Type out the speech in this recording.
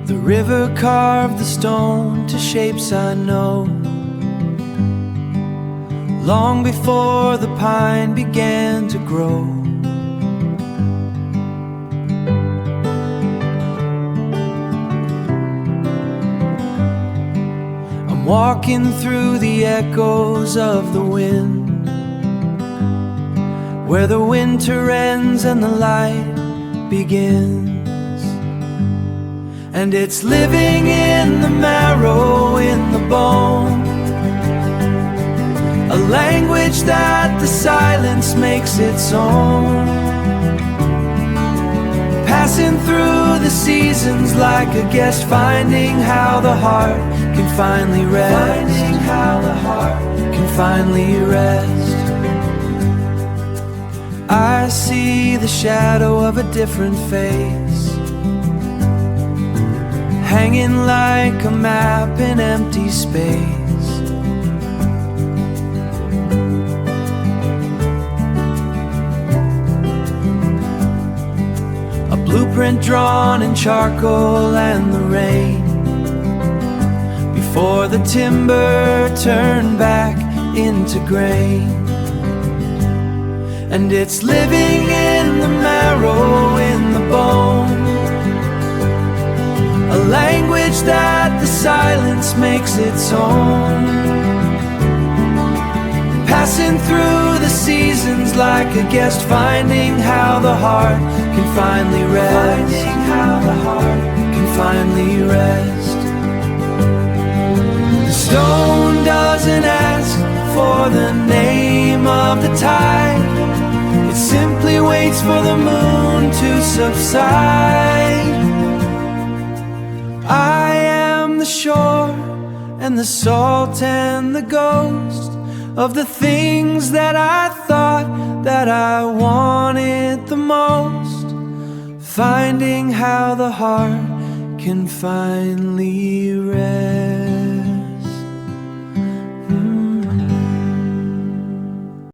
The river carved the stone to shapes I know, long before the pine began to grow. I'm walking through the echoes of the wind, where the winter ends and the light begins. And it's living in the marrow, in the bone, a language that the silence makes its own, passing through the seasons like a guest, finding how the heart can finally rest, finding how the heart can finally rest. I see the shadow of a different face, hanging like a map in empty space. A blueprint drawn in charcoal and the rain, before the timber turned back into grain. And it's living in the marrow, in the bone, a language that the silence makes its own, passing through the seasons like a guest, finding how the heart can finally rest, finding how the heart can finally rest. The stone doesn't ask for the name of the tide, it simply waits for the moon to subside. I am the shore and the salt and the ghost of the things that I thought that I wanted the most, finding how the heart can finally rest.